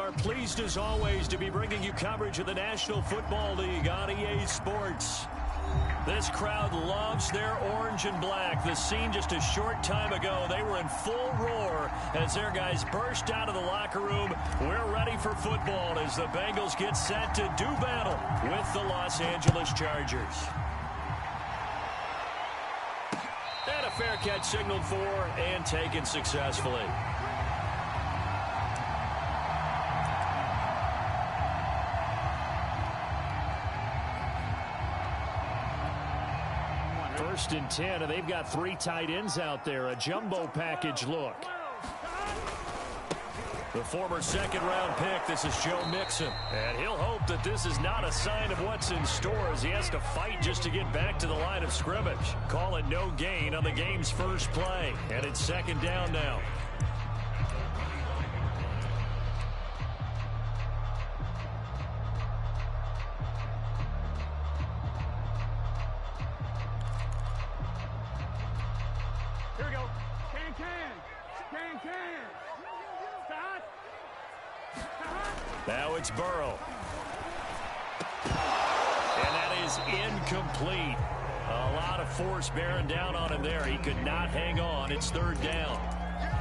are pleased as always to be bringing you coverage of the National Football League on EA Sports. This crowd loves their orange and black. The scene just a short time ago, they were in full roar as their guys burst out of the locker room. We're ready for football as the Bengals get set to do battle with the Los Angeles Chargers. And a fair catch signaled for and taken successfully. First and 10, and they've got 3 tight ends out there. A jumbo package look. The former second-round pick, this is Joe Mixon. And he'll hope that this is not a sign of what's in store as he has to fight just to get back to the line of scrimmage. Call it no gain on the game's first play. And it's second down now. Here we go. Can. Start. Now it's Burrow. And that is incomplete. A lot of force bearing down on him there. He could not hang on. It's third down.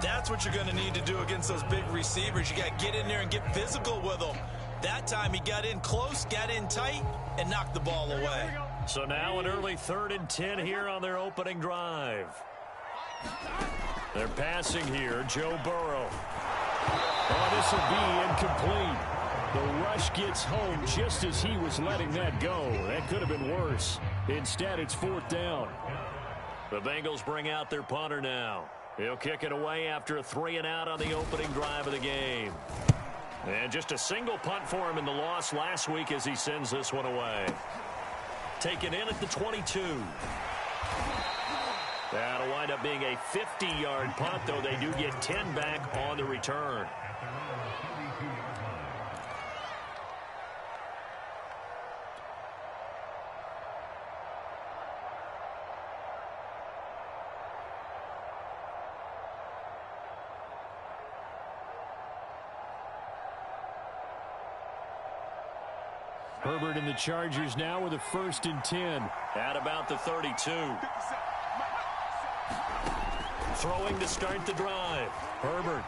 That's what you're going to need to do against those big receivers. You got to get in there and get physical with them. That time he got in close, got in tight, and knocked the ball away. So now an early 3rd and 10 here on their opening drive. They're passing here, Joe Burrow. Oh, this will be incomplete. The rush gets home just as he was letting that go. That could have been worse. Instead, it's 4th down. The Bengals bring out their punter now. He'll kick it away after a 3-and-out on the opening drive of the game. And just a single punt for him in the loss last week as he sends this one away. Taken in at the 22. That'll wind up being a 50-yard punt, though they do get 10 back on the return. Herbert and the Chargers now with a 1st and 10 at about the 32. Throwing to start the drive. Herbert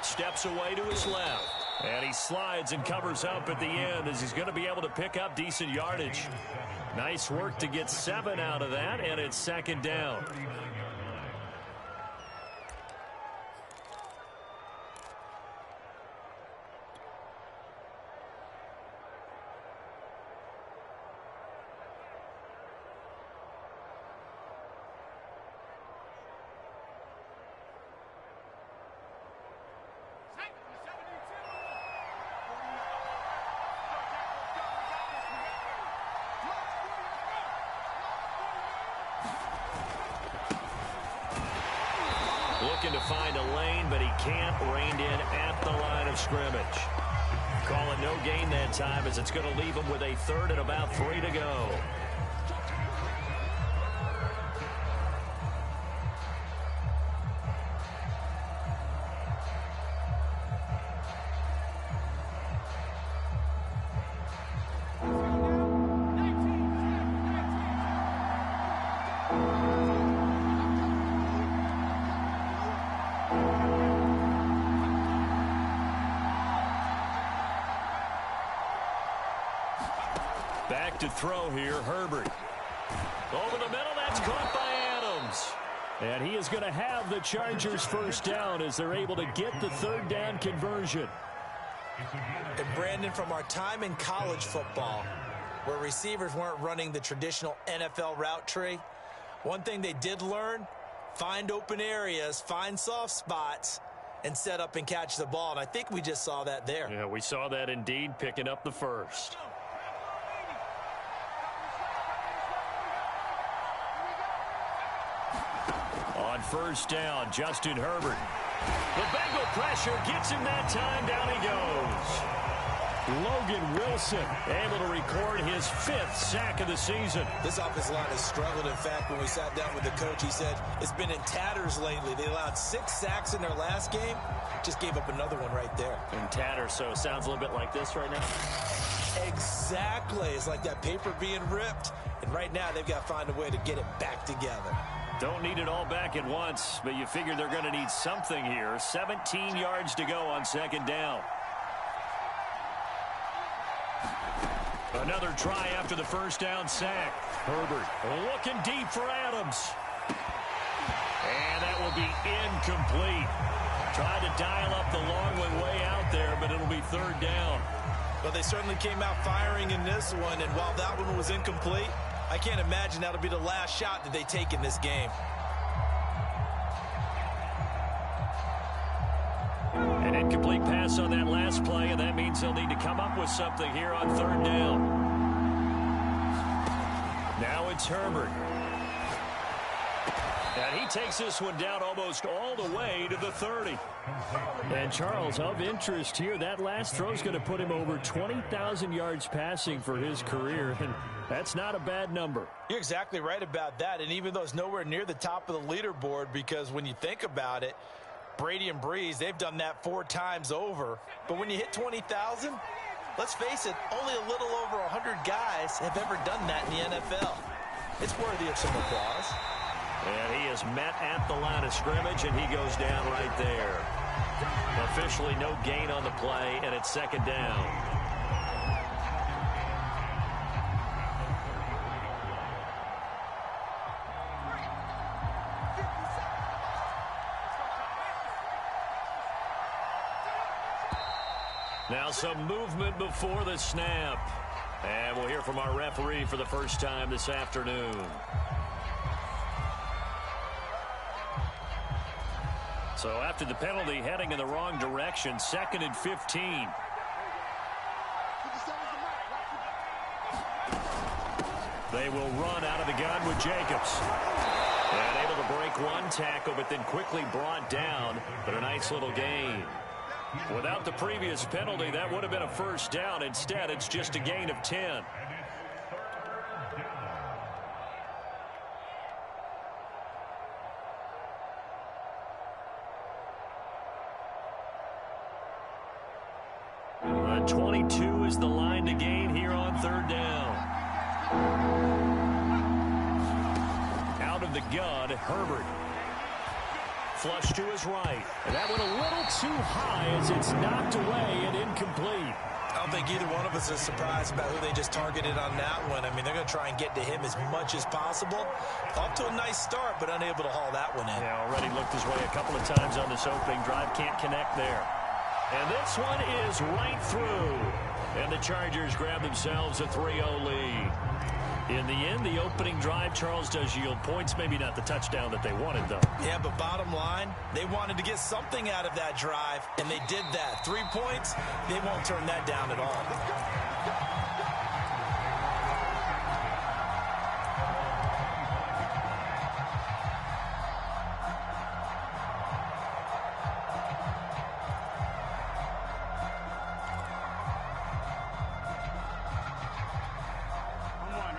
steps away to his left. And he slides and covers up at the end as he's going to be able to pick up decent yardage. Nice work to get 7 out of that, and it's second down. Looking to find a lane, but he can't. Reined in at the line of scrimmage. Call it no gain that time as it's going to leave him with a 3rd and about 3 to go. Back to throw here, Herbert. Over the middle, that's caught by Adams. And he is going to have the Chargers first down as they're able to get the 3rd down conversion. And Brandon, from our time in college football, where receivers weren't running the traditional NFL route tree, one thing they did learn, find open areas, find soft spots, and set up and catch the ball. And I think we just saw that there. Yeah, we saw that indeed, picking up the first. On first down, Justin Herbert. The Bengal pressure gets him that time. Down he goes. Logan Wilson able to record his 5th sack of the season. This offensive line has struggled. In fact, when we sat down with the coach, he said it's been in tatters lately. They allowed 6 sacks in their last game. Just gave up another one right there. In tatters, so it sounds a little bit like this right now. Exactly. It's like that paper being ripped. And right now, they've got to find a way to get it back together. Don't need it all back at once, but you figure they're going to need something here. 17 yards to go on 2nd down. Another try after the 1st down sack. Herbert looking deep for Adams. And that will be incomplete. Tried to dial up the long one way out there, but it'll be 3rd down. Well, they certainly came out firing in this one, and while that one was incomplete, I can't imagine that'll be the last shot that they take in this game. An incomplete pass on that last play, and that means they'll need to come up with something here on 3rd down. Now it's Herbert. And he takes this one down almost all the way to the 30. And Charles, of interest here, that last throw is going to put him over 20,000 yards passing for his career, and that's not a bad number. You're exactly right about that, and even though it's nowhere near the top of the leaderboard, because when you think about it, Brady and Breeze, they've done that 4 times over. But when you hit 20,000, let's face it, only a little over 100 guys have ever done that in the NFL. It's worthy of some applause. And he is met at the line of scrimmage, and he goes down right there. Officially no gain on the play, and it's 2nd down. Now some movement before the snap. And we'll hear from our referee for the first time this afternoon. So after the penalty, heading in the wrong direction, 2nd and 15. They will run out of the gun with Jacobs. And able to break one tackle, but then quickly brought down. But a nice little gain. Without the previous penalty, that would have been a 1st down. Instead, it's just a gain of 10. A 22 is the line to gain here on 3rd down. Out of the gun, Herbert. Flush to his right. And that went a little too high as it's knocked away and incomplete. I don't think either one of us is surprised about who they just targeted on that one. I mean, they're going to try and get to him as much as possible. Off to a nice start, but unable to haul that one in. Yeah, already looked his way a couple of times on this opening drive. Can't connect there. And this one is right through. And the Chargers grab themselves a 3-0 lead. In the end, the opening drive, Charles, does yield points. Maybe not the touchdown that they wanted, though. Yeah, but bottom line, they wanted to get something out of that drive, and they did that. 3 points, they won't turn that down at all.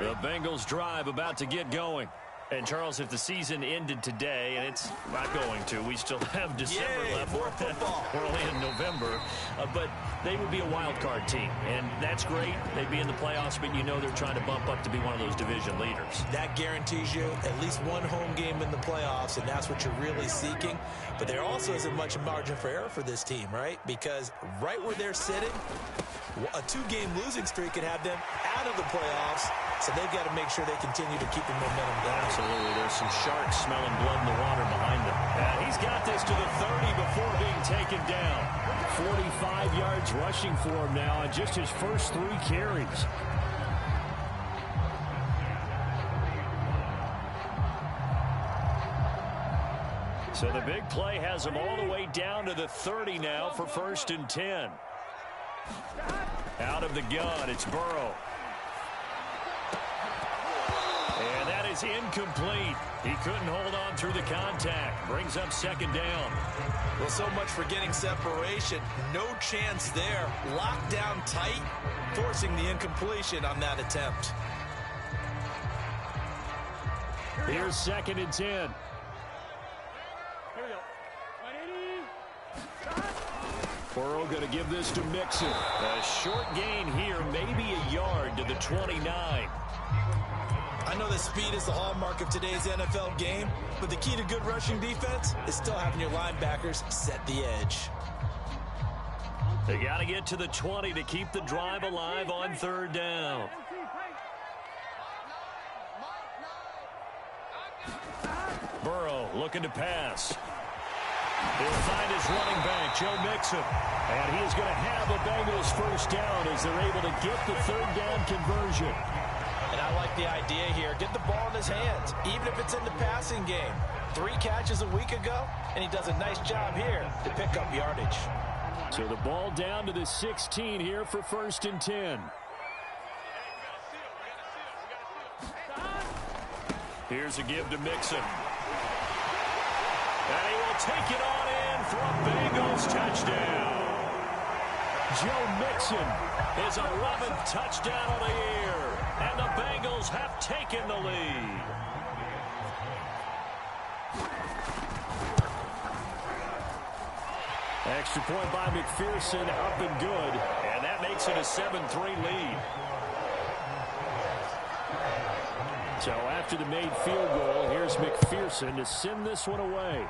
The Bengals drive about to get going. And, Charles, if the season ended today, and it's not going to, we still have December left. More football. We're only in November. But they would be a wild card team, and that's great. They'd be in the playoffs, but you know they're trying to bump up to be one of those division leaders. That guarantees you at least one home game in the playoffs, and that's what you're really seeking. But there also isn't much margin for error for this team, right? Because right where they're sitting, a 2-game losing streak could have them out of the playoffs. So they've got to make sure they continue to keep the momentum going. Absolutely. There's some sharks smelling blood in the water behind them. And he's got this to the 30 before being taken down. 45 yards rushing for him now on just his first 3 carries. So the big play has him all the way down to the 30 now for 1st and 10. Out of the gun, it's Burrow. And that is incomplete. He couldn't hold on through the contact. Brings up second down. Well, so much for getting separation. No chance there. Locked down tight, forcing the incompletion on that attempt. Here's 2nd and 10. Here we go. 180. Burrow going to give this to Mixon. A short gain here, maybe a yard to the 29. I know that speed is the hallmark of today's NFL game, but the key to good rushing defense is still having your linebackers set the edge. They got to get to the 20 to keep the drive alive on 3rd down. Burrow looking to pass. He'll find his running back, Joe Mixon. And he is going to have the Bengals first down as they're able to get the 3rd down conversion. And I like the idea here. Get the ball in his hands, even if it's in the passing game. 3 catches a week ago, and he does a nice job here to pick up yardage. So the ball down to the 16 here for 1st and 10. Here's a give to Mixon. And he will take it on in for a Bengals touchdown. Joe Mixon, his 11th touchdown of the year. And the Bengals have taken the lead. Extra point by McPherson, up and good. And that makes it a 7-3 lead. So after the made field goal, here's McPherson to send this one away.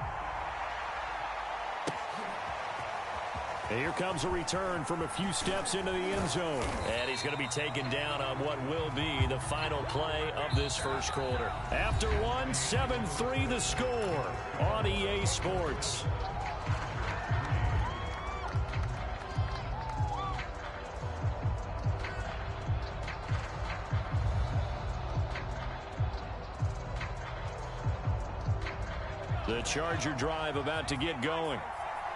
And here comes a return from a few steps into the end zone. And he's going to be taken down on what will be the final play of this first quarter. After one, 7-3 the score on EA Sports. The Charger drive about to get going.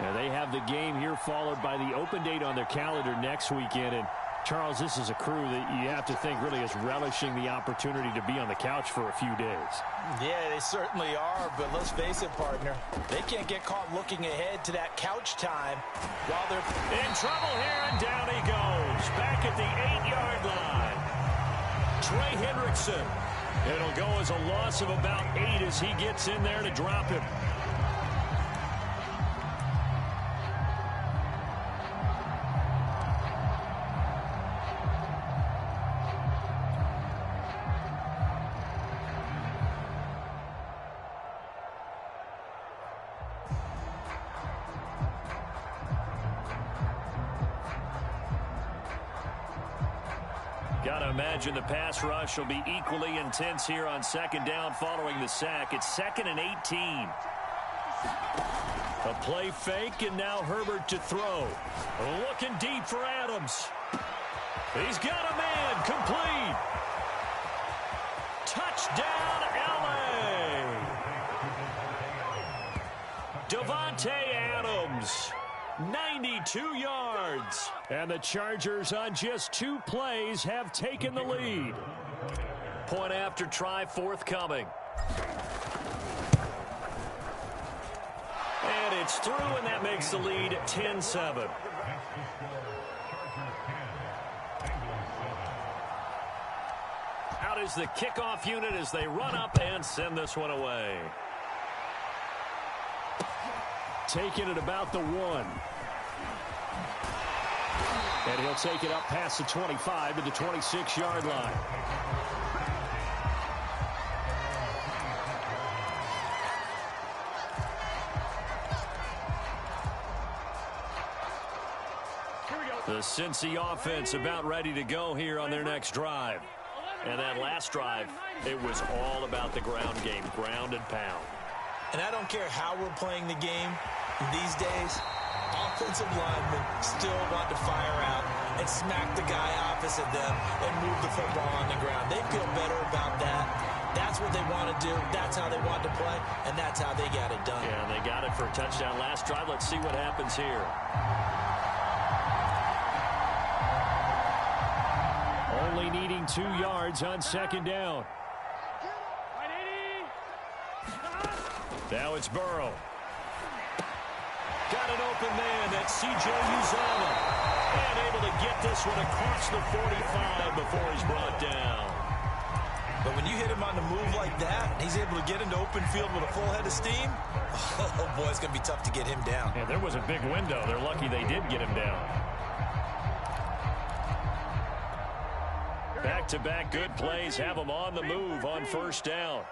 And they have the game here followed by the open date on their calendar next weekend. And Charles, this is a crew that you have to think really is relishing the opportunity to be on the couch for a few days. Yeah, they certainly are, but let's face it, partner. They can't get caught looking ahead to that couch time while they're in trouble here, and down he goes. Back at the 8-yard line. Trey Hendrickson. It'll go as a loss of about 8 as he gets in there to drop him. Gotta imagine the pass rush will be equally intense here on 2nd down following the sack. It's 2nd and 18. A play fake, and now Herbert to throw. Looking deep for Adams. He's got a man, complete. Touchdown, LA. Devontae Adams. 92 yards. And the Chargers on just 2 plays have taken the lead. Point after try forthcoming. And it's through, and that makes the lead 10-7. Out is the kickoff unit as they run up and send this one away. Taking it about the 1. And he'll take it up past the 25 to the 26-yard line. Here we go. The Cincy offense about ready to go here on their next drive. And that last drive, it was all about the ground game, ground and pound. And I don't care how we're playing the game these days, offensive linemen still want to fire out and smack the guy opposite them and move the football on the ground. They feel better about that. That's what they want to do. That's how they want to play, and that's how they got it done. Yeah, and they got it for a touchdown last drive. Let's see what happens here. Only needing 2 yards on 2nd down. Now it's Burrow. Got an open man. That's C.J. Uzomah. And able to get this one across the 45 before he's brought down. But when you hit him on the move like that, he's able to get into open field with a full head of steam. Oh, boy, it's going to be tough to get him down. Yeah, there was a big window. They're lucky they did get him down. Back-to-back good plays have him on the move on first down.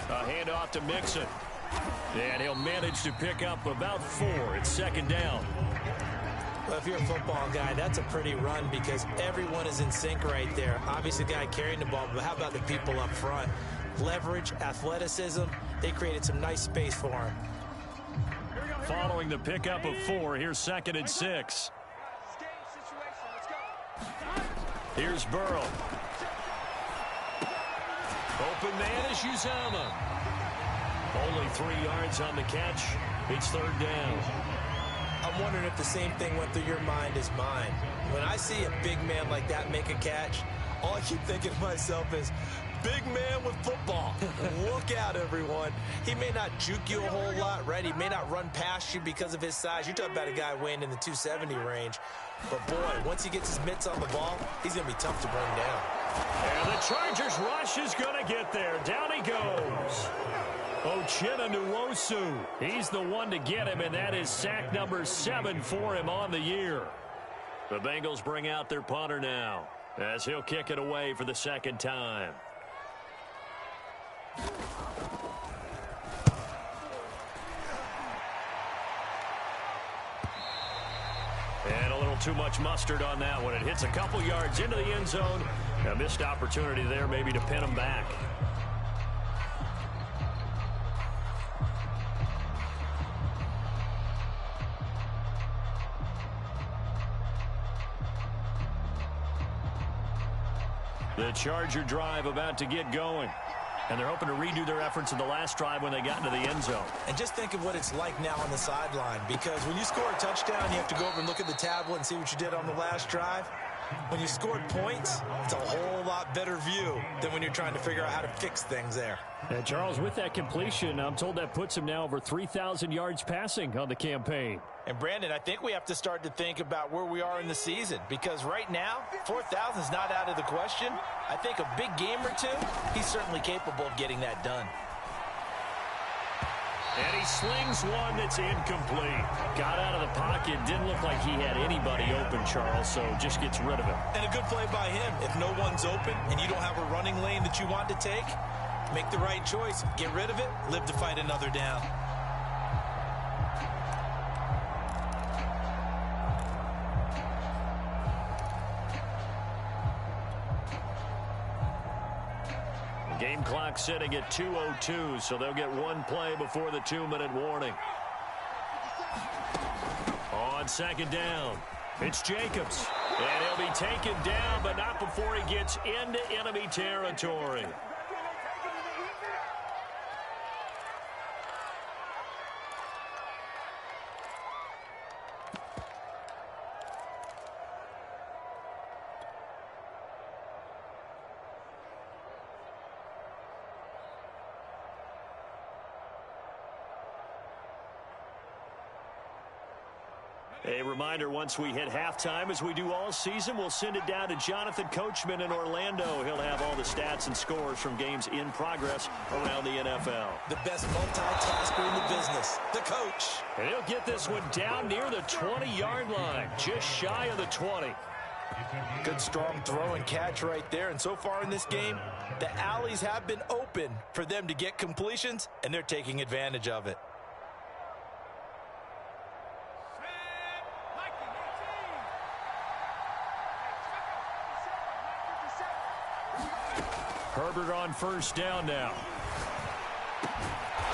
A handoff to Mixon. And he'll manage to pick up about 4. It's second down. Well, if you're a football guy, that's a pretty run because everyone is in sync right there. Obviously, the guy carrying the ball, but how about the people up front? Leverage, athleticism, they created some nice space for him. Following the pickup of 4, here's second and 6. Here's Burrow. Open man is Uzomah. Only 3 yards on the catch. It's third down. I'm wondering if the same thing went through your mind as mine. When I see a big man like that make a catch, all I keep thinking to myself is, big man with football. Look out, everyone. He may not juke you a whole lot, right? He may not run past you because of his size. You're talking about a guy weighing in the 270 range. But, boy, once he gets his mitts on the ball, he's going to be tough to bring down. And the Chargers rush is going to get there. Down he goes. Uchenna Nwosu. He's the one to get him, and that is sack number 7 for him on the year. The Bengals bring out their punter now as he'll kick it away for the second time. And a little too much mustard on that one. It hits a couple yards into the end zone. A missed opportunity there maybe to pin him back. The Charger drive about to get going. And they're hoping to redo their efforts in the last drive when they got into the end zone. And just think of what it's like now on the sideline, because when you score a touchdown, you have to go over and look at the tablet and see what you did on the last drive. When you scored points, it's a whole lot better view than when you're trying to figure out how to fix things there. And Charles, with that completion, I'm told that puts him now over 3,000 yards passing on the campaign. And Brandon, I think we have to start to think about where we are in the season, because right now, 4,000 is not out of the question. I think a big game or two, he's certainly capable of getting that done. And he slings one that's incomplete. Got out of the pocket. Didn't look like he had anybody open, Charles, so just gets rid of it. And a good play by him. If no one's open and you don't have a running lane that you want to take, make the right choice. Get rid of it. Live to fight another down. Game clock sitting at 2:02, so they'll get one play before the 2-minute warning. On second down, it's Jacobs. And he'll be taken down, but not before he gets into enemy territory. A reminder, once we hit halftime, as we do all season, we'll send it down to Jonathan Coachman in Orlando. He'll have all the stats and scores from games in progress around the NFL. The best multitasker in the business, the coach. And he'll get this one down near the 20-yard line, just shy of the 20. Good strong throw and catch right there. And so far in this game, the alleys have been open for them to get completions, and they're taking advantage of it. Herbert on first down now.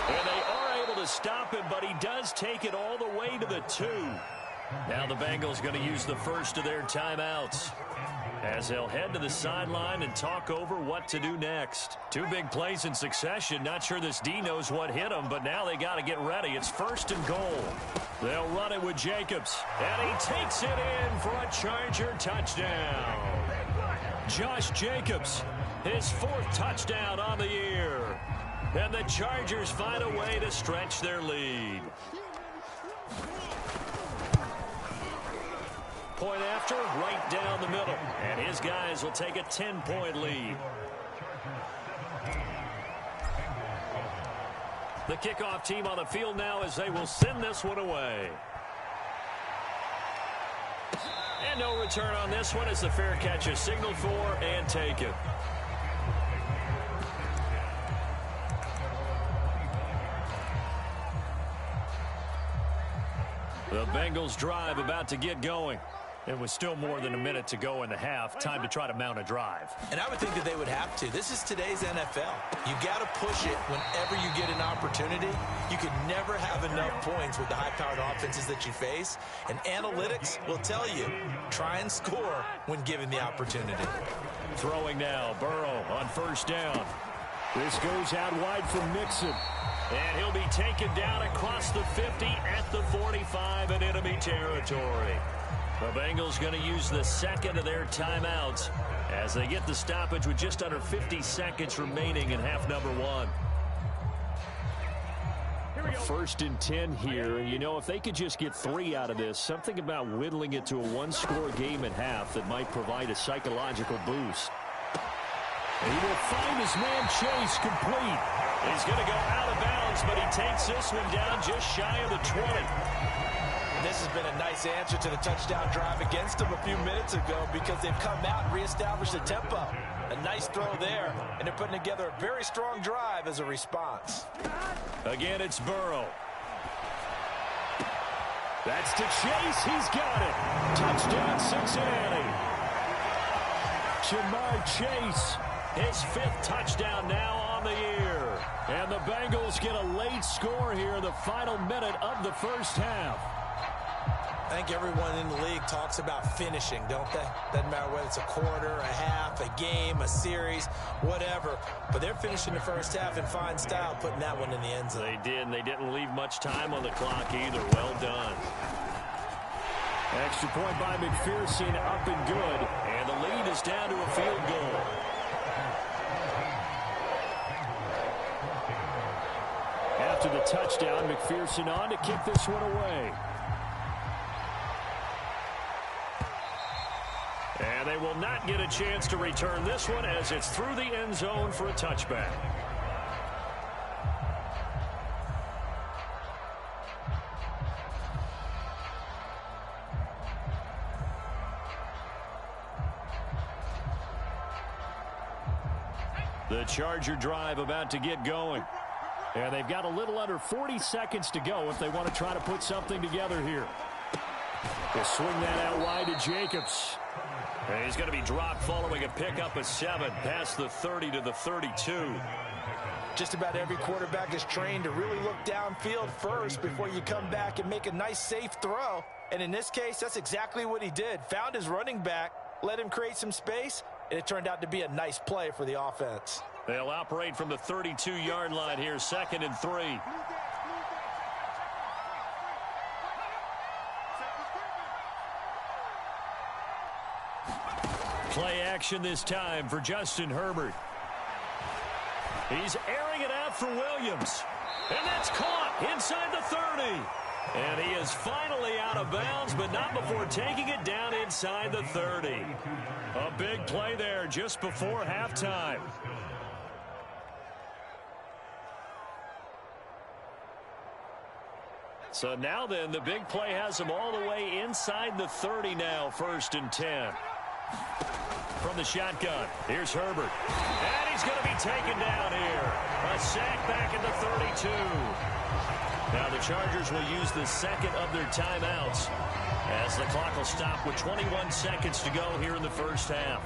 And they are able to stop him, but he does take it all the way to the 2. Now the Bengals going to use the first of their timeouts as they'll head to the sideline and talk over what to do next. 2 big plays in succession. Not sure this D knows what hit him, but now they got to get ready. It's first and goal. They'll run it with Jacobs, and he takes it in for a Charger touchdown. Josh Jacobs, his 4th touchdown on the year. And the Chargers find a way to stretch their lead. Point after, right down the middle. And his guys will take a 10-point lead. The kickoff team on the field now as they will send this one away. And no return on this one as the fair catch is signaled for and taken. The Bengals drive about to get going. It was still more than a minute to go in the half. Time to try to mount a drive. And I would think that they would have to. This is today's NFL. You got to push it whenever you get an opportunity. You can never have enough points with the high-powered offenses that you face. And analytics will tell you, try and score when given the opportunity. Throwing now, Burrow on 1st down. This goes out wide for Mixon. And he'll be taken down across the 50 at the 45 in enemy territory. The Bengals going to use the 2nd of their timeouts as they get the stoppage with just under 50 seconds remaining in half number 1. 1st and 10 here. You know, if they could just get 3 out of this, something about whittling it to a 1-score game at half that might provide a psychological boost. And he will find his man Chase complete. He's going to go out of bounds, but he takes this one down just shy of the 20. And this has been a nice answer to the touchdown drive against them a few minutes ago because they've come out and reestablished the tempo. A nice throw there, and they're putting together a very strong drive as a response. Again, it's Burrow. That's to Chase. He's got it. Touchdown, Cincinnati. Jamar Chase, his 5th touchdown now on the year. And the Bengals get a late score here in the final minute of the 1st half. I think everyone in the league talks about finishing, don't they? Doesn't matter whether it's a quarter, a half, a game, a series, whatever. But they're finishing the 1st half in fine style, putting that one in the end zone. They did, and they didn't leave much time on the clock either. Well done. Extra point by McPherson, up and good. And the lead is down to a field goal. After the touchdown, McPherson on to kick this one away. And they will not get a chance to return this one as it's through the end zone for a touchback. The Charger drive about to get going. And they've got a little under 40 seconds to go if they want to try to put something together here. They'll swing that out wide to Jacobs. And he's going to be dropped following a pickup of 7 past the 30 to the 32. Just about every quarterback is trained to really look downfield first before you come back and make a nice, safe throw. And in this case, that's exactly what he did. Found his running back, let him create some space, and it turned out to be a nice play for the offense. They'll operate from the 32-yard line here, 2nd and 3. Play action this time for Justin Herbert. He's airing it out for Williams. And that's caught inside the 30. And he is finally out of bounds, but not before taking it down inside the 30. A big play there just before halftime. So now then, the big play has him all the way inside the 30 now, 1st and 10. From the shotgun, here's Herbert. And he's going to be taken down here. A sack back at the 32. Now the Chargers will use the 2nd of their timeouts as the clock will stop with 21 seconds to go here in the 1st half.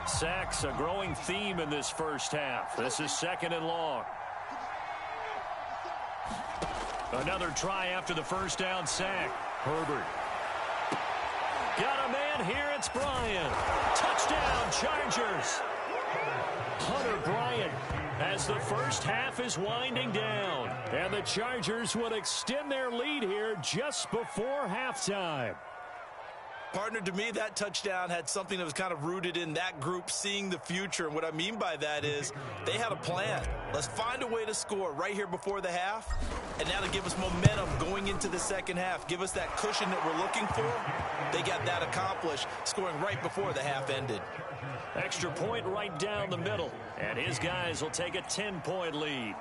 Sacks, a growing theme in this 1st half. This is 2nd and long. Another try after the 1st down sack. Herbert. Got a man here. It's Bryant. Touchdown, Chargers. Hunter Bryant, as the first half is winding down. And the Chargers would extend their lead here just before halftime. Partner, to me, that touchdown had something that was kind of rooted in that group seeing the future. And what I mean by that is they had a plan. Let's find a way to score right here before the half. And now to give us momentum going into the second half, give us that cushion that we're looking for. They got that accomplished, scoring right before the half ended. Extra point right down the middle. And his guys will take a 10-point lead.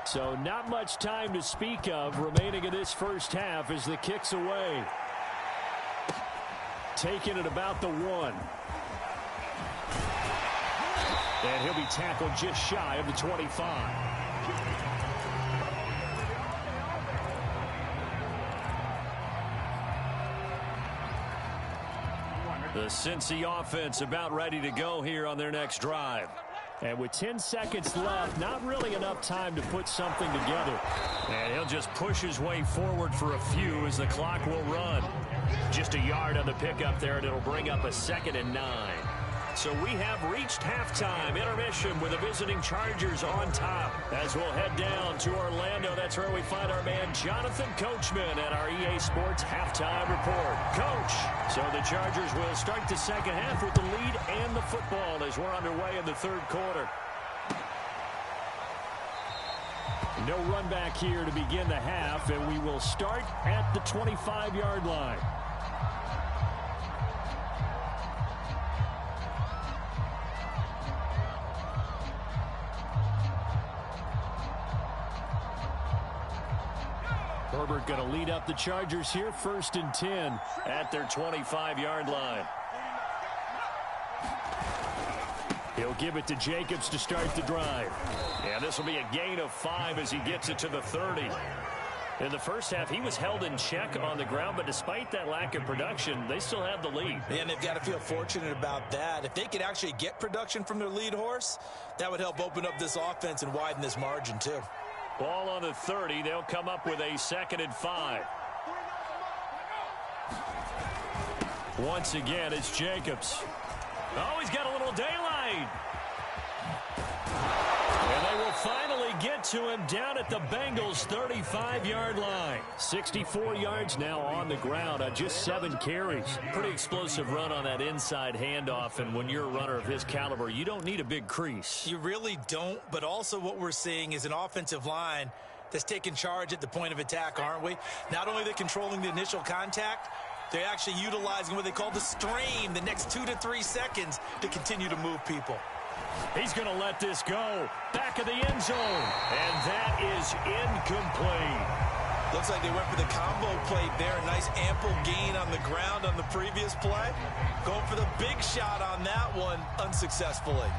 So not much time to speak of remaining in this first half as the kick's away. Taking it about the 1. And he'll be tackled just shy of the 25. The Cincy offense about ready to go here on their next drive. And with 10 seconds left, not really enough time to put something together. And he'll just push his way forward for a few as the clock will run. Just a yard on the pickup there, and it'll bring up a 2nd and 9. So we have reached halftime intermission with the visiting Chargers on top. As we'll head down to Orlando, that's where we find our man Jonathan Coachman at our EA Sports Halftime Report. Coach, so the Chargers will start the second half with the lead and the football as we're underway in the third quarter. No run back here to begin the half, and we will start at the 25-yard line. Herbert going to lead up the Chargers here, 1st and 10 at their 25-yard line. He'll give it to Jacobs to start the drive. And this will be a gain of 5 as he gets it to the 30. In the first half, he was held in check on the ground, but despite that lack of production, they still have the lead. And they've got to feel fortunate about that. If they could actually get production from their lead horse, that would help open up this offense and widen this margin too. Ball on the 30. They'll come up with a 2nd and 5. Once again, it's Jacobs. Oh, he's got a little daylight. And they will finally get to him down at the Bengals' 35-yard line. 64 yards now on the ground on just 7 carries. Pretty explosive run on that inside handoff, and when you're a runner of his caliber, you don't need a big crease. You really don't, but also what we're seeing is an offensive line that's taking charge at the point of attack, aren't we? Not only are they controlling the initial contact, they're actually utilizing what they call the strain, the next 2 to 3 seconds, to continue to move people. He's going to let this go. Back of the end zone. And that is incomplete. Looks like they went for the combo play there. A nice ample gain on the ground on the previous play. Going for the big shot on that one unsuccessfully.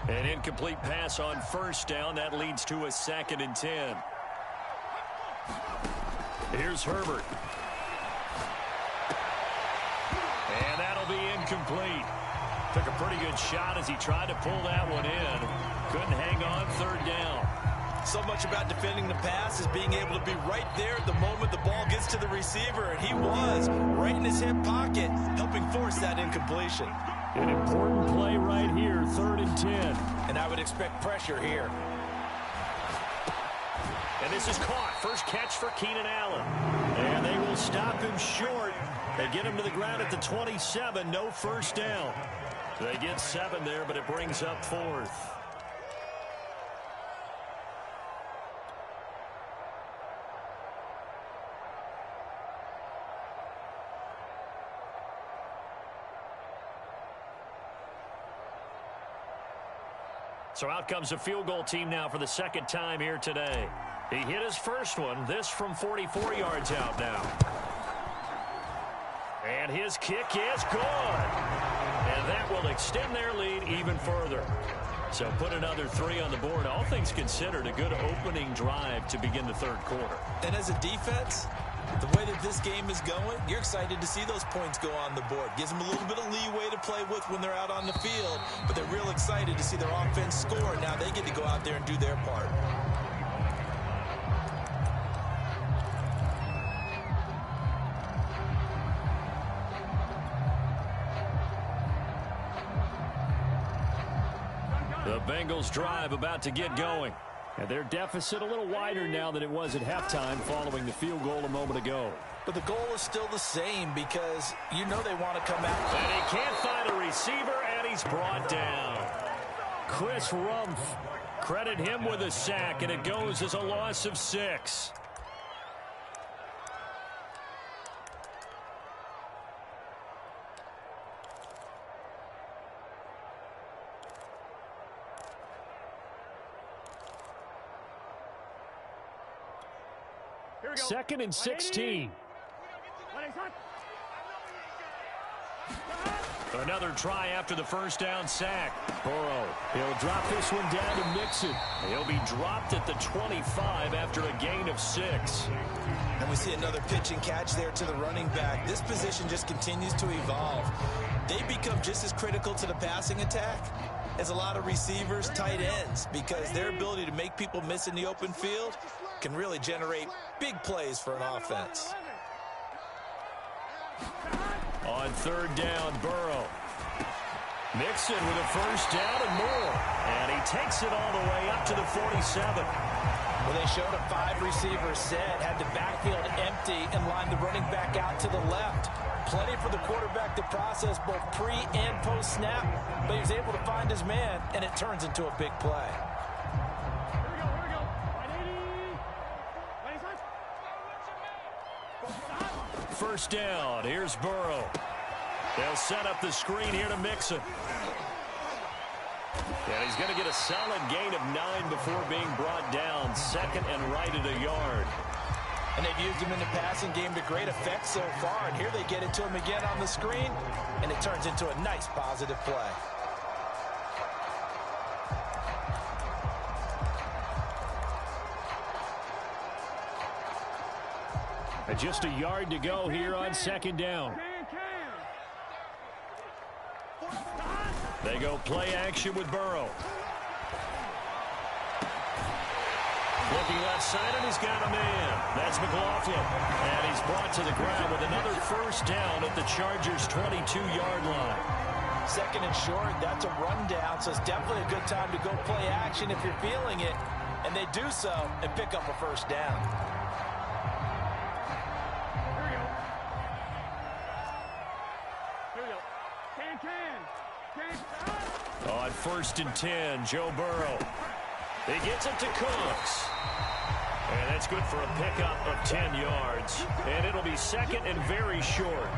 An incomplete pass on 1st down. That leads to a 2nd and 10. Here's Herbert. And that'll be incomplete. Took a pretty good shot as he tried to pull that one in. Couldn't hang on 3rd down. So much about defending the pass is being able to be right there at the moment the ball gets to the receiver. And he was right in his hip pocket, helping force that incompletion. An important play right here, 3rd and 10. And I would expect pressure here. And this is caught. First catch for Keenan Allen. And they will stop him short. They get him to the ground at the 27. No 1st down. They get 7 there, but it brings up 4th. So out comes the field goal team now for the 2nd time here today. He hit his first one, this from 44 yards out now. And his kick is good. And that will extend their lead even further. So put another 3 on the board. All things considered, a good opening drive to begin the 3rd quarter. And as a defense, the way that this game is going, you're excited to see those points go on the board. Gives them a little bit of leeway to play with when they're out on the field, but they're real excited to see their offense score. Now they get to go out there and do their part. The Bengals drive about to get going. And their deficit a little wider now than it was at halftime following the field goal a moment ago. But the goal is still the same because you know they want to come out. And he can't find a receiver, and he's brought down. Chris Rumpf, credit him with a sack, and it goes as a loss of 6. Second and 16. Another try after the first down sack. Burrow, he'll drop this one down to Mixon. He'll be dropped at the 25 after a gain of 6. And we see another pitch and catch there to the running back. This position just continues to evolve. They become just as critical to the passing attack as a lot of receivers, tight ends, because their ability to make people miss in the open field can really generate big plays for an offense. On third down, Burrow. Mixon with a first down and more. And he takes it all the way up to the 47. Well, they showed a 5-receiver set, had the backfield empty, and lined the running back out to the left. Plenty for the quarterback to process both pre and post snap, but he was able to find his man, and it turns into a big play. First down. Here's Burrow. They'll set up the screen here to Mixon. And he's going to get a solid gain of 9 before being brought down. Second and right at a yard. And they've used him in the passing game to great effect so far. And here they get it to him again on the screen, and it turns into a nice positive play. And just a yard to go here on second down. They go play action with Burrow. Looking left side, and he's got a man. That's McLaughlin. And he's brought to the ground with another first down at the Chargers' 22-yard line. Second and short, that's a rundown, so it's definitely a good time to go play action if you're feeling it. And they do so and pick up a first down. On first and 10, Joe Burrow. He gets it to Cooks. And that's good for a pickup of 10 yards. And it'll be second and very short.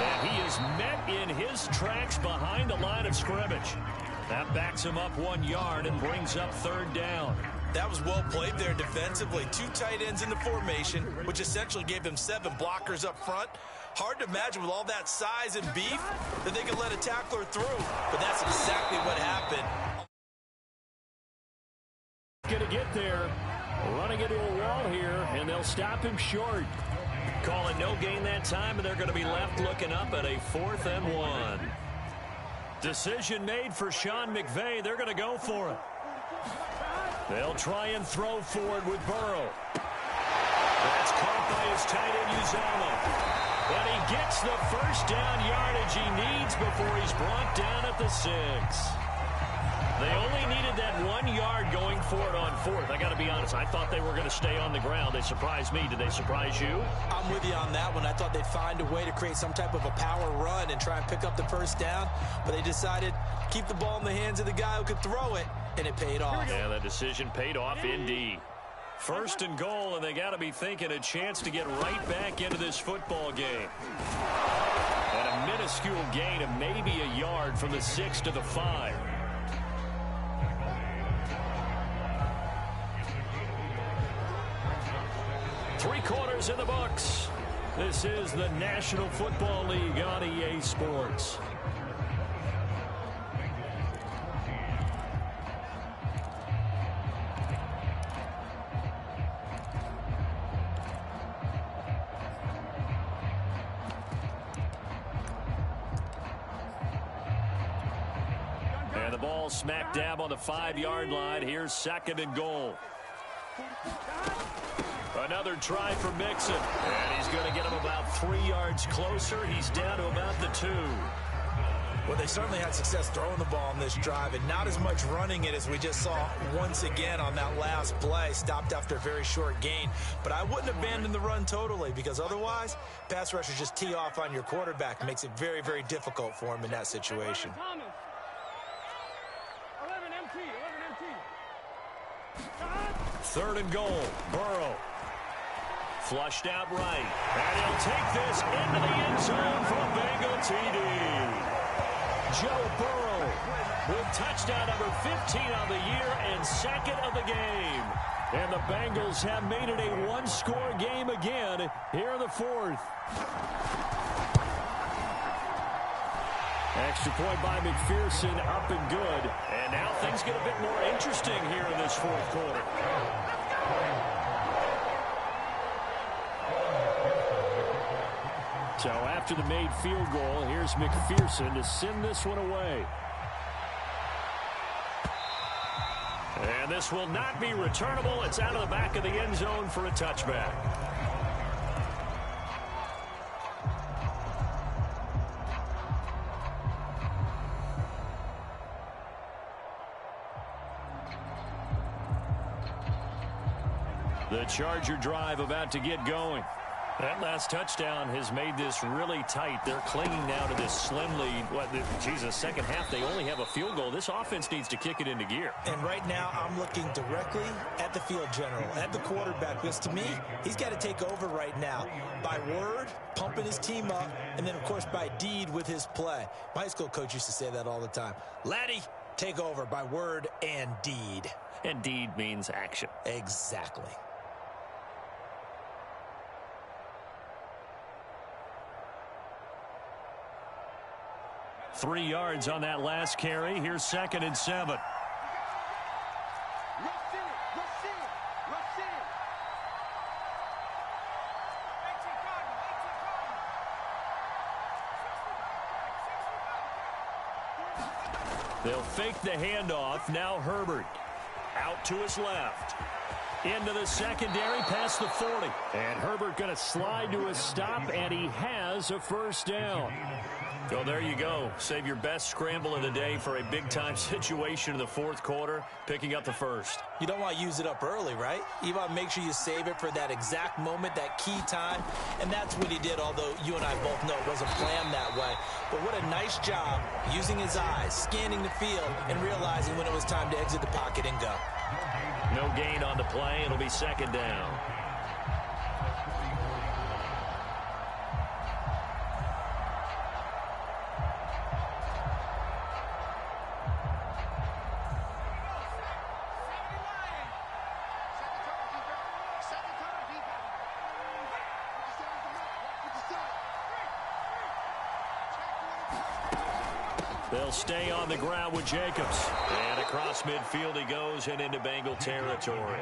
And he is met in his tracks behind the line of scrimmage. That backs him up 1 yard and brings up third down. That was well played there defensively. 2 tight ends in the formation, which essentially gave them 7 blockers up front. Hard to imagine with all that size and beef that they could let a tackler through. But that's exactly what happened. Going to get there. Running into a wall here, and they'll stop him short. Calling no gain that time, and they're going to be left looking up at a 4th and 1. Decision made for Sean McVay. They're going to go for it. They'll try and throw forward with Burrow. That's caught by his tight end, Uzomah. And he gets the first down yardage he needs before he's brought down at the 6. They only needed that 1 yard going for it on 4th. I got to be honest, I thought they were going to stay on the ground. They surprised me. Did they surprise you? I'm with you on that one. I thought they'd find a way to create some type of a power run and try and pick up the first down, but they decided keep the ball in the hands of the guy who could throw it, and it paid off. Yeah, that decision paid off indeed. First and goal, and they got to be thinking a chance to get right back into this football game. And a minuscule gain of maybe a yard from the 6 to the 5. 3 quarters in the books. This is the National Football League on EA Sports. And the ball smack dab on the 5-yard line. Here's 2nd and goal. Another try for Mixon. And he's going to get him about 3 yards closer. He's down to about the 2. Well, they certainly had success throwing the ball on this drive, and not as much running it as we just saw once again on that last play. Stopped after a very short gain. But I wouldn't abandon the run totally, because otherwise, pass rushers just tee off on your quarterback. It makes it very, very difficult for him in that situation. 3rd and goal. Burrow. Flushed out right. And he'll take this into the end zone from Bengal TD. Joe Burrow with touchdown number 15 of the year and 2nd of the game. And the Bengals have made it a one-score game again here in the 4th. Extra point by McPherson, up and good. And now things get a bit more interesting here in this 4th quarter. So after the made field goal, here's McPherson to send this one away. And this will not be returnable. It's out of the back of the end zone for a touchback. The Charger drive about to get going. That last touchdown has made this really tight. They're clinging now to this slim lead. Jesus, second half, they only have a field goal. This offense needs to kick it into gear. And right now, I'm looking directly at the field general, at the quarterback, because to me, he's got to take over right now. By word, pumping his team up, and then, of course, by deed with his play. My high school coach used to say that all the time. Laddie, take over by word and deed. And deed means action. Exactly. Three yards on that last carry. Here's 2nd and 7. They'll fake the handoff. Now Herbert out to his left. Into the secondary past the 40. And Herbert going to slide to a stop, and he has a first down. So there you go. Save your best scramble of the day for a big-time situation in the 4th quarter, picking up the first. You don't want to use it up early, right? You want to make sure you save it for that exact moment, that key time. And that's what he did, although you and I both know it wasn't planned that way. But what a nice job using his eyes, scanning the field, and realizing when it was time to exit the pocket and go. No gain on the play. It'll be 2nd down. They'll stay on the ground with Jacobs. And across midfield he goes and into Bengal territory.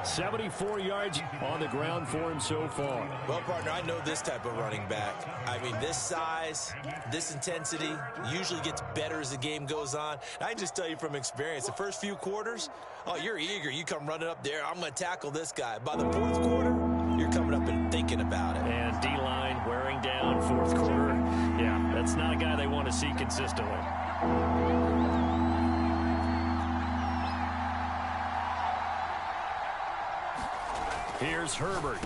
74 yards on the ground for him so far. Well, partner, I know this type of running back. I mean, this size, this intensity usually gets better as the game goes on. I can just tell you from experience, the first few quarters, oh, you're eager. You come running up there. I'm going to tackle this guy. By the 4th quarter, you're coming up and thinking about it. And D-line wearing down 4th quarter. Yeah, that's not a guy they want to see consistently. Here's Herbert.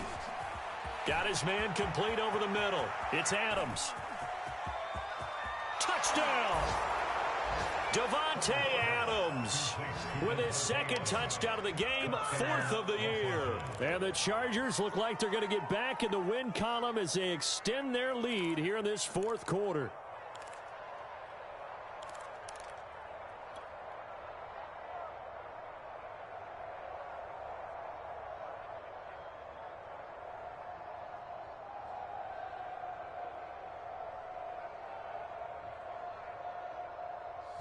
Got his man complete over the middle. It's Adams. Touchdown! Davante Adams with his 2nd touchdown of the game, 4th of the year. And the Chargers look like they're going to get back in the win column as they extend their lead here in this 4th quarter.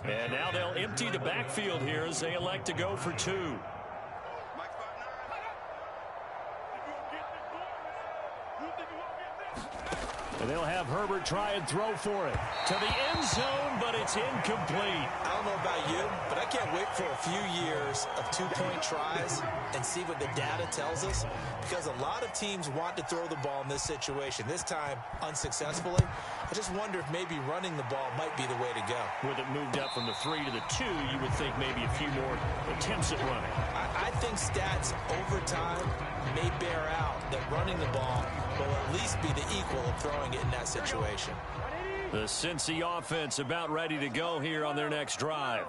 And now they'll empty the backfield here as they elect to go for 2. And they'll have Herbert try and throw for it. To the end zone, but it's incomplete. I don't know about you, but I can't wait for a few years of two-point tries and see what the data tells us, because a lot of teams want to throw the ball in this situation. This time, unsuccessfully. I just wonder if maybe running the ball might be the way to go. With it moved up from the 3 to the 2, you would think maybe a few more attempts at running. I think stats over time may bear out that running the ball will at least be the equal of throwing it in that situation. The Cincy offense about ready to go here on their next drive.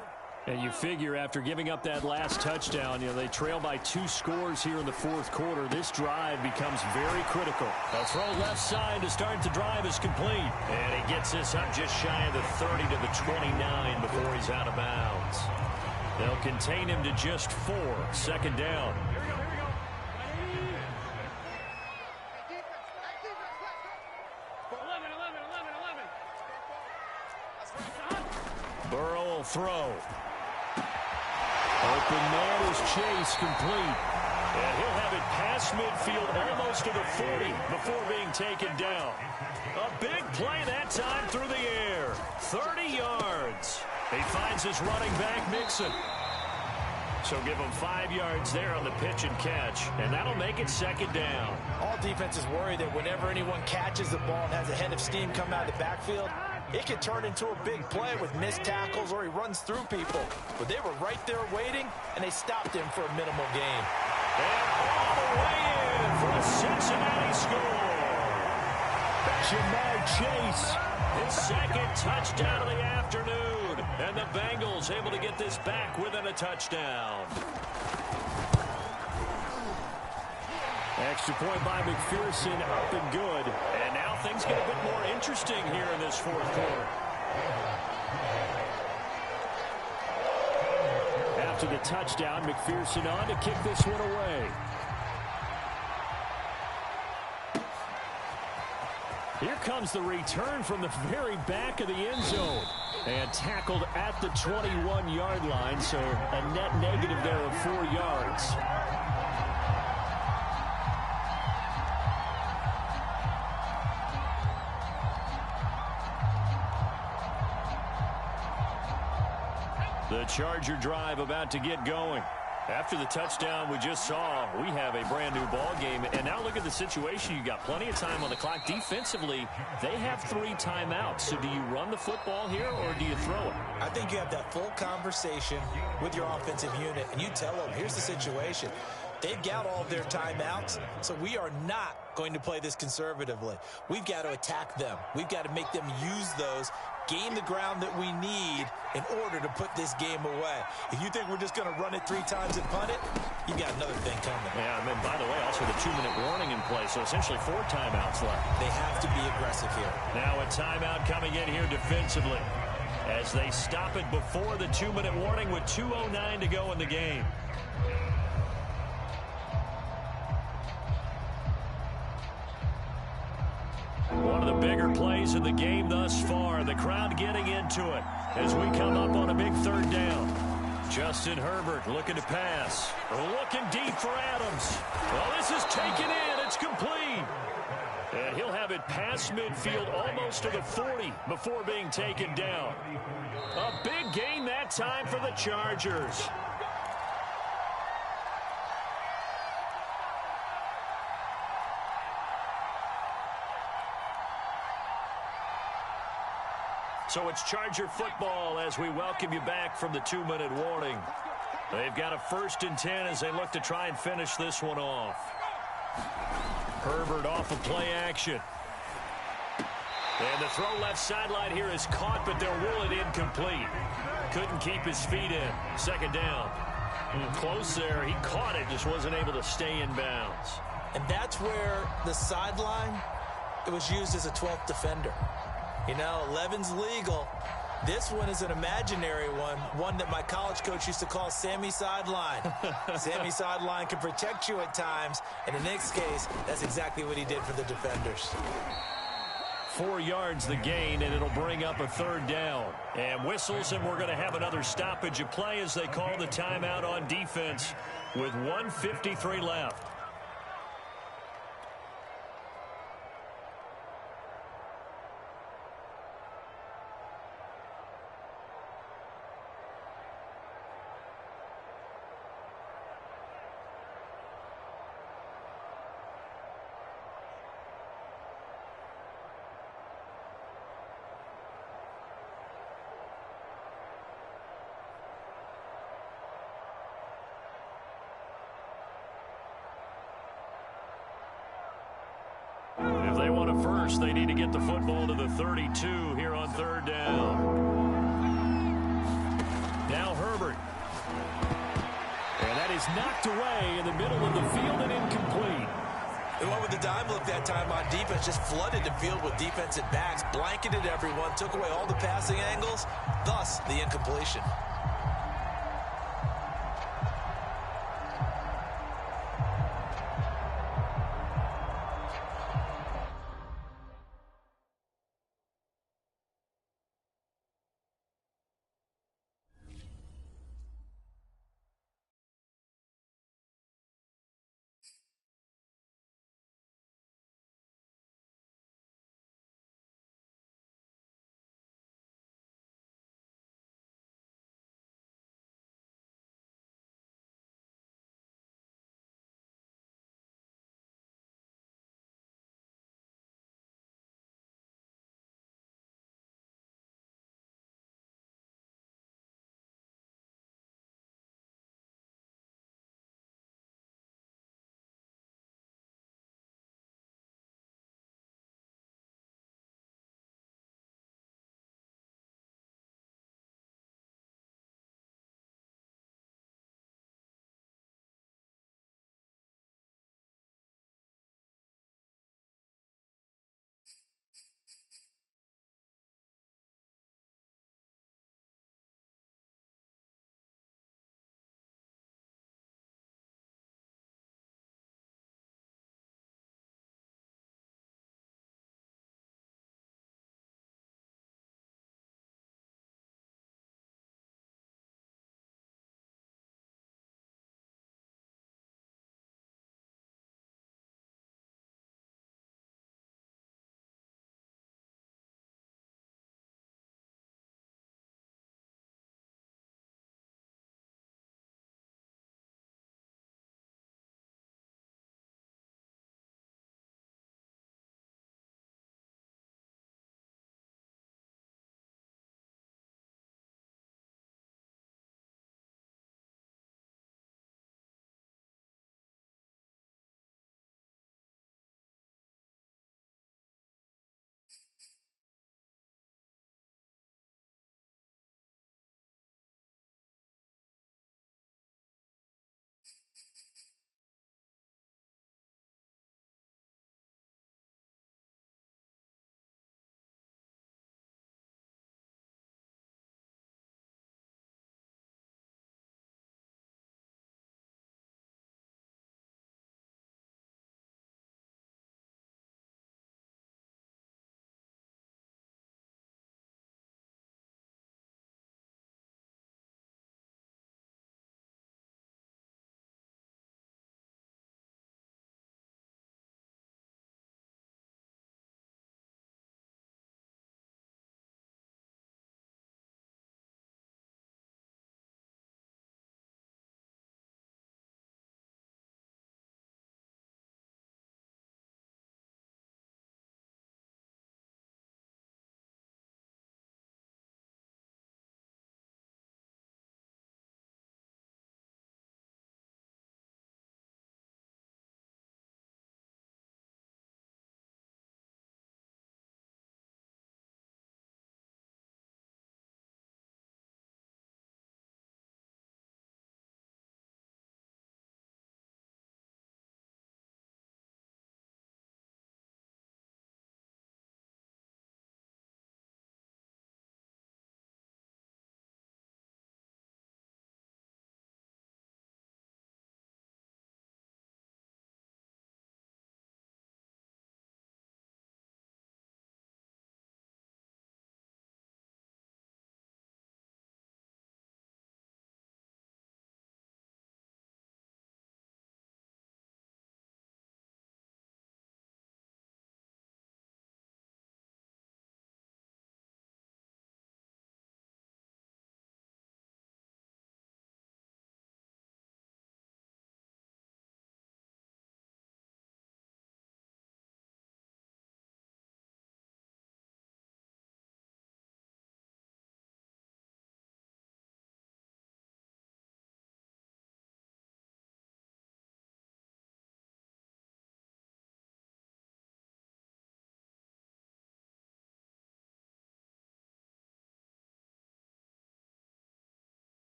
And you figure after giving up that last touchdown, they trail by 2 scores here in the fourth quarter. This drive becomes very critical. A throw left side to start the drive is complete. And he gets this up just shy of the 30 to the 29 before he's out of bounds. They'll contain him to just 4. Second down. Burrow will throw. Open man is Chase, complete. And he'll have it past midfield almost to the 40 before being taken down. A big play that time through the air. 30 yards. He finds his running back, Mixon. So give him 5 yards there on the pitch and catch, and that'll make it second down. All defenses worry that whenever anyone catches the ball and has a head of steam come out of the backfield, it can turn into a big play with missed tackles or he runs through people. But they were right there waiting, and they stopped him for a minimal gain. And all the way in for a Cincinnati score. Jamar Chase, his second touchdown of the afternoon. And the Bengals able to get this back within a touchdown. Extra point by McPherson, up and good. And now things get a bit more interesting here in this fourth quarter. After the touchdown, McPherson on to kick this one away. Here comes the return from the very back of the end zone. And tackled at the 21-yard line, so a net negative there of 4 yards. The Charger drive about to get going. After the touchdown we just saw, we have a brand new ball game. And now look at the situation. You got plenty of time on the clock. Defensively, they have 3 timeouts. So do you run the football here or do you throw it? I think you have that full conversation with your offensive unit, and you tell them, here's the situation. They've got all of their timeouts, so we are not going to play this conservatively. We've got to attack them. We've got to make them use those, gain the ground that we need in order to put this game away. If you think we're just going to run it 3 times and punt it, you've got another thing coming. Yeah, and then, by the way, also the 2-minute warning in play, so essentially 4 timeouts left. They have to be aggressive here. Now a timeout coming in here defensively as they stop it before the 2-minute warning with 2:09 to go in the game. One of the bigger plays in the game thus far. The crowd getting into it as we come up on a big 3rd down. Justin Herbert looking to pass. Looking deep for Adams. Well, this is taken in. It's complete. And he'll have it past midfield almost to the 40 before being taken down. A big gain that time for the Chargers. So it's Charger football as we welcome you back from the 2-minute warning. They've got a 1st and 10 as they look to try and finish this one off. Herbert off of play action. And the throw left sideline here is caught, but they'll rule it incomplete. Couldn't keep his feet in. 2nd down. Close there. He caught it, just wasn't able to stay in bounds. And that's where the sideline, it was used as a 12th defender. You know, 11's legal. This one is an imaginary one that my college coach used to call Sammy Sideline. Sammy Sideline can protect you at times, and in Nick's case, that's exactly what he did for the defenders. 4 yards the gain, and it'll bring up a 3rd down. And whistles, and we're going to have another stoppage of play as they call the timeout on defense with 1:53 left. If they want a first, they need to get the football to the 32 here on 3rd down. Now Herbert. And that is knocked away in the middle of the field and incomplete. They went with the dime look that time on defense, just flooded the field with defensive backs, blanketed everyone, took away all the passing angles, thus the incompletion.